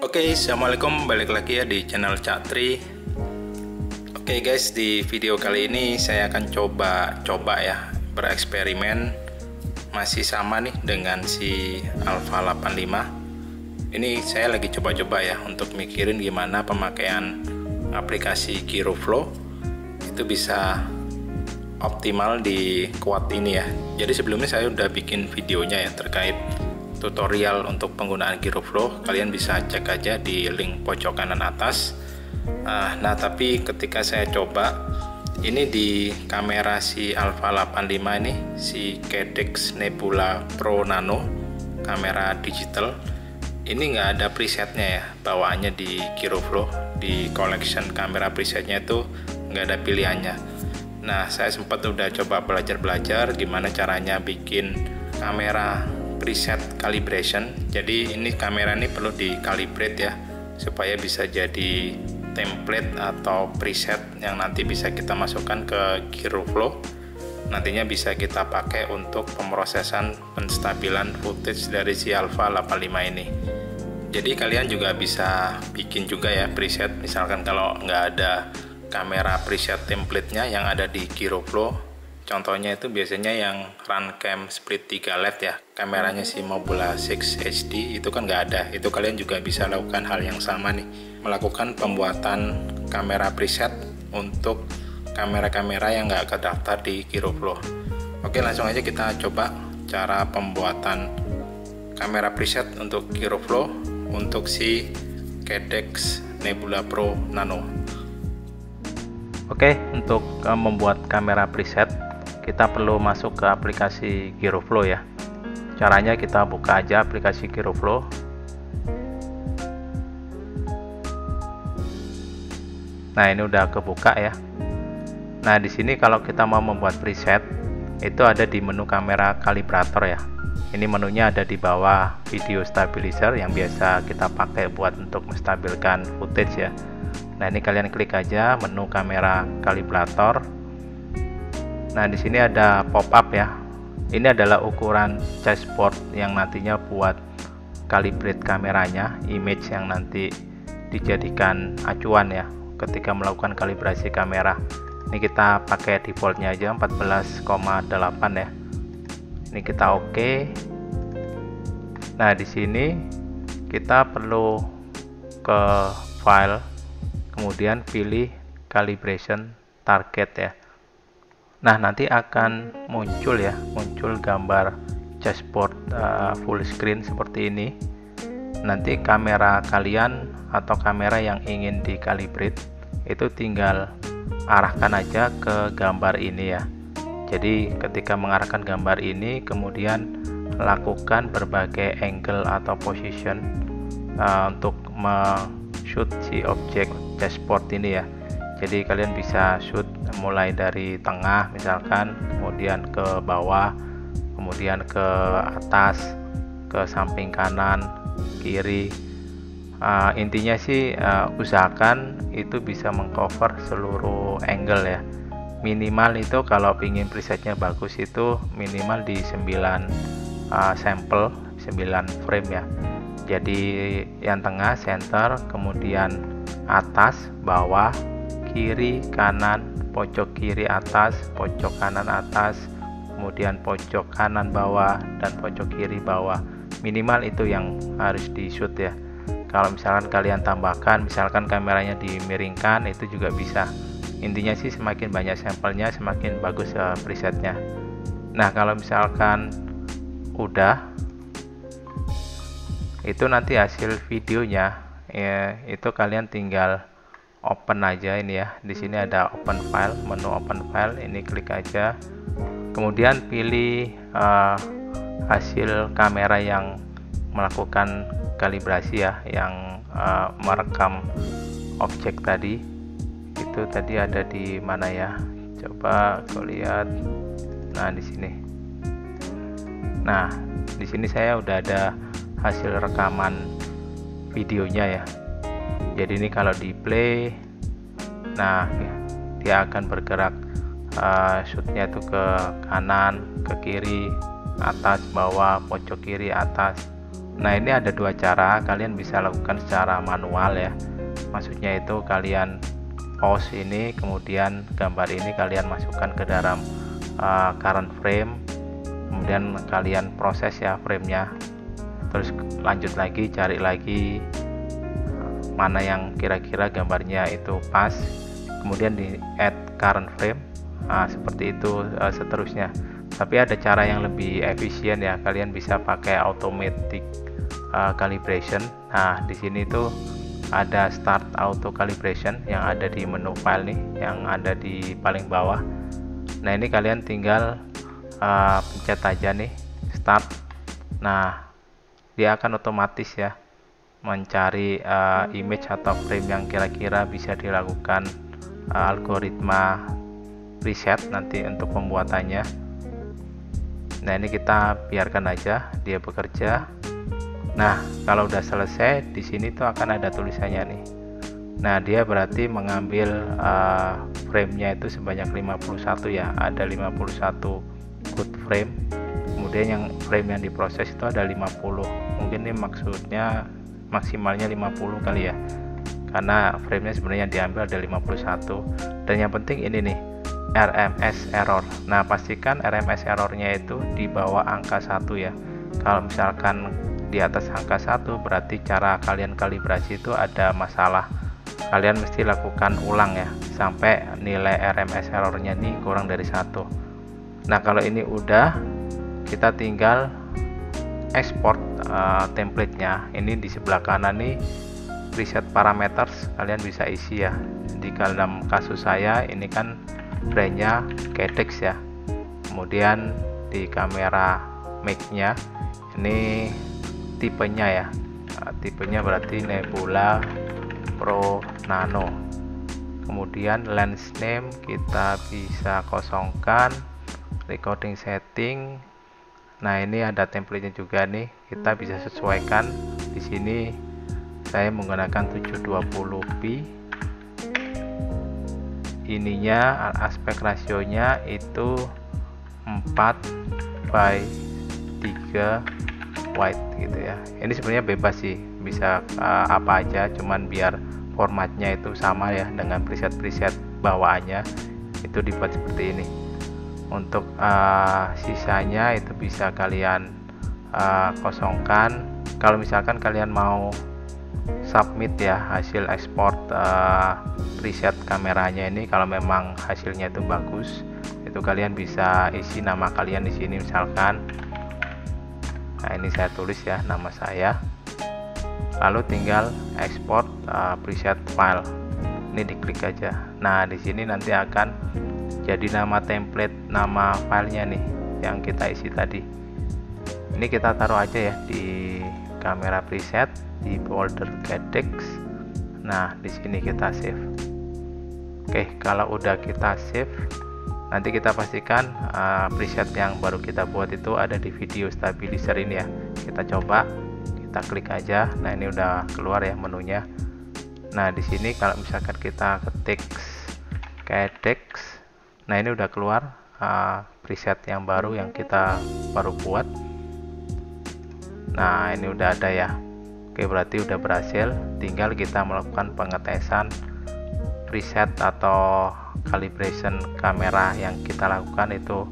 Oke, assalamualaikum, balik lagi ya di channel Cak Tri. Oke guys, di video kali ini saya akan coba ya bereksperimen masih sama nih dengan si Alpha 85. Ini saya lagi coba-coba ya untuk mikirin gimana pemakaian aplikasi GiroFlow itu bisa optimal di quad ini ya. Jadi sebelumnya saya udah bikin videonya ya terkait tutorial untuk penggunaan GiroFlow. Kalian bisa cek aja di link pojok kanan atas. Nah tapi ketika saya coba ini di kamera si Alpha 85 ini, si Cadex Nebula Pro Nano kamera digital, ini nggak ada presetnya ya bawaannya di GiroFlow. Di collection kamera presetnya itu nggak ada pilihannya. Nah saya sempat udah coba belajar gimana caranya bikin kamera preset calibration. Jadi ini kamera ini perlu di calibrate ya supaya bisa jadi template atau preset yang nanti bisa kita masukkan ke GiroFlow. Nantinya bisa kita pakai untuk pemrosesan penstabilan footage dari si Alpha 85 ini. Jadi kalian juga bisa bikin juga ya preset, misalkan kalau nggak ada kamera preset template-nya yang ada di GiroFlow. Contohnya itu biasanya yang Runcam Split 3 LED ya, kameranya si Mobula 6 HD itu kan nggak ada. Itu kalian juga bisa lakukan hal yang sama nih, melakukan pembuatan kamera preset untuk kamera-kamera yang nggak terdaftar di GiroFlow. Oke, langsung aja kita coba cara pembuatan kamera preset untuk GiroFlow untuk si Cadex Nebula Pro Nano. Oke, untuk membuat kamera preset kita perlu masuk ke aplikasi GiroFlow ya. Caranya kita buka aja aplikasi GiroFlow. Nah, ini udah kebuka ya. Nah, di sini kalau kita mau membuat preset itu ada di menu kamera kalibrator ya. Ini menunya ada di bawah video stabilizer yang biasa kita pakai buat untuk menstabilkan footage ya. Nah, ini kalian klik aja menu kamera kalibrator. Nah, di sini ada pop-up ya. Ini adalah ukuran chessboard yang nantinya buat calibrate kameranya, image yang nanti dijadikan acuan ya ketika melakukan kalibrasi kamera. Ini kita pakai defaultnya aja 14,8 ya. Ini kita oke. Nah, di sini kita perlu ke file, kemudian pilih calibration target ya. Nah, nanti akan muncul gambar dashboard full screen seperti ini. Nanti kamera kalian atau kamera yang ingin dikalibrate itu tinggal arahkan aja ke gambar ini ya. Jadi ketika mengarahkan gambar ini, kemudian lakukan berbagai angle atau position untuk shoot si objek dashboard ini ya. Jadi kalian bisa shoot mulai dari tengah misalkan, kemudian ke bawah, kemudian ke atas, ke samping kanan, kiri. Intinya sih usahakan itu bisa mengcover seluruh angle ya. Minimal itu kalau ingin presetnya bagus itu minimal di 9 sampel, 9 frame ya. Jadi yang tengah center, kemudian atas, bawah, kiri, kanan, pojok kiri atas, pojok kanan atas, kemudian pojok kanan bawah, dan pojok kiri bawah. Minimal itu yang harus di shoot ya. Kalau misalkan kalian tambahkan, misalkan kameranya dimiringkan, itu juga bisa. Intinya sih semakin banyak sampelnya semakin bagus presetnya. Nah, kalau misalkan udah, itu nanti hasil videonya ya, itu kalian tinggal open aja ini ya. Di sini ada open file, menu open file, ini klik aja. Kemudian pilih hasil kamera yang melakukan kalibrasi ya, yang merekam objek tadi. Itu tadi ada di mana ya? Coba kau lihat. Nah, di sini. Nah, di sini saya udah ada hasil rekaman videonya ya. Jadi ini kalau di play, nah dia akan bergerak shootnya itu ke kanan, ke kiri, atas, bawah, pojok kiri, atas, Nah, ini ada dua cara, kalian bisa lakukan secara manual ya. Maksudnya itu kalian pause ini, kemudian gambar ini kalian masukkan ke dalam current frame, kemudian kalian proses ya framenya, terus lanjut lagi cari lagi mana yang kira-kira gambarnya itu pas, kemudian di add current frame. Seperti itu seterusnya. Tapi ada cara yang lebih efisien ya, kalian bisa pakai automatic calibration. Nah, di sini tuh ada start auto calibration yang ada di menu file nih, yang ada di paling bawah. Nah, ini kalian tinggal pencet aja nih start. Nah, dia akan otomatis ya mencari image atau frame yang kira-kira bisa dilakukan algoritma preset nanti untuk pembuatannya. Nah, ini kita biarkan aja dia bekerja. Nah, kalau udah selesai, di sini tuh akan ada tulisannya nih. Nah, dia berarti mengambil frame-nya itu sebanyak 51 ya. Ada 51 good frame. Kemudian yang frame yang diproses itu ada 50. Mungkin ini maksudnya maksimalnya 50 kali ya. Karena frame-nya sebenarnya diambil ada 51. Dan yang penting ini nih, RMS error. Nah, pastikan RMS errornya itu di bawah angka 1 ya. Kalau misalkan di atas angka 1 berarti cara kalian kalibrasi itu ada masalah. Kalian mesti lakukan ulang ya sampai nilai RMS errornya ini kurang dari 1. Nah, kalau ini udah, kita tinggal export template-nya. Ini di sebelah kanan nih preset parameters, kalian bisa isi ya. Di dalam kasus saya ini kan brandnya Cadex ya. Kemudian di kamera mic-nya ini tipenya ya. Tipenya berarti Nebula Pro Nano. Kemudian lens name kita bisa kosongkan, recording setting. Nah, ini ada template-nya juga nih, kita bisa sesuaikan. Di sini saya menggunakan 720p. Ininya aspek rasionya itu 4:3 wide gitu ya. Ini sebenarnya bebas sih, bisa apa aja, cuman biar formatnya itu sama ya dengan preset-preset bawaannya itu dibuat seperti ini. Untuk sisanya itu bisa kalian kosongkan. Kalau misalkan kalian mau submit ya hasil ekspor preset kameranya ini, kalau memang hasilnya itu bagus, itu kalian bisa isi nama kalian di sini misalkan. Nah, ini saya tulis ya nama saya, lalu tinggal ekspor preset file. Ini diklik aja. Nah, di sini nanti akan jadi nama template, nama filenya nih yang kita isi tadi. Ini kita taruh aja ya di kamera preset di folder Cadex. Nah, di sini kita save. Oke, kalau udah kita save, nanti kita pastikan preset yang baru kita buat itu ada di video stabilizer ini ya. Kita coba, kita klik aja. Nah, ini udah keluar ya menunya. Nah, di sini kalau misalkan kita ketik Cadex, nah ini udah keluar preset yang baru yang kita baru buat. Nah, ini udah ada ya. Oke, berarti udah berhasil. Tinggal kita melakukan pengetesan preset atau calibration kamera yang kita lakukan itu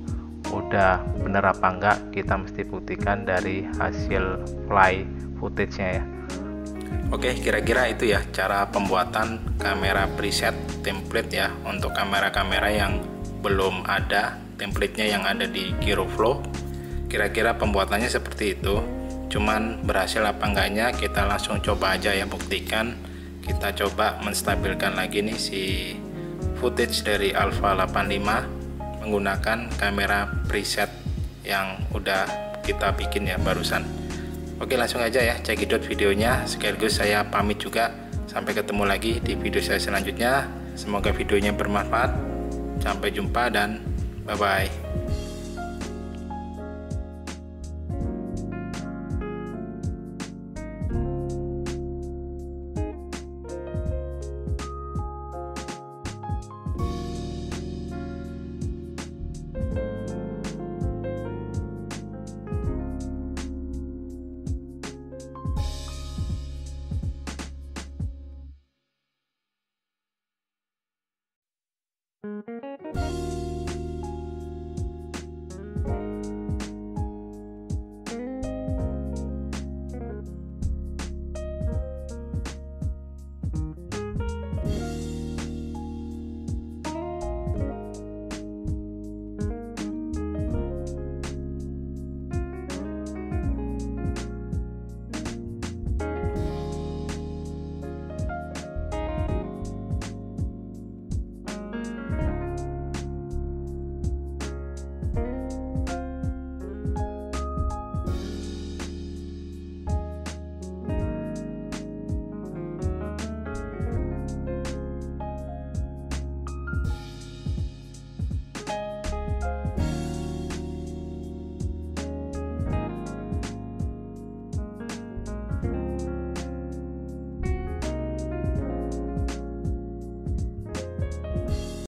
udah bener apa enggak. Kita mesti buktikan dari hasil fly footage-nya ya. Oke, kira-kira itu ya cara pembuatan kamera preset template ya untuk kamera-kamera yang belum ada template-nya yang ada di GiroFlow. Kira-kira pembuatannya seperti itu. Cuman berhasil apa enggaknya kita langsung coba aja ya, buktikan. Kita coba menstabilkan lagi nih si footage dari Alpha 85 menggunakan kamera preset yang udah kita bikin ya barusan. Oke, langsung aja ya cekidot videonya. Sekaligus saya pamit juga. Sampai ketemu lagi di video saya selanjutnya. Semoga videonya bermanfaat. Sampai jumpa dan bye-bye. you.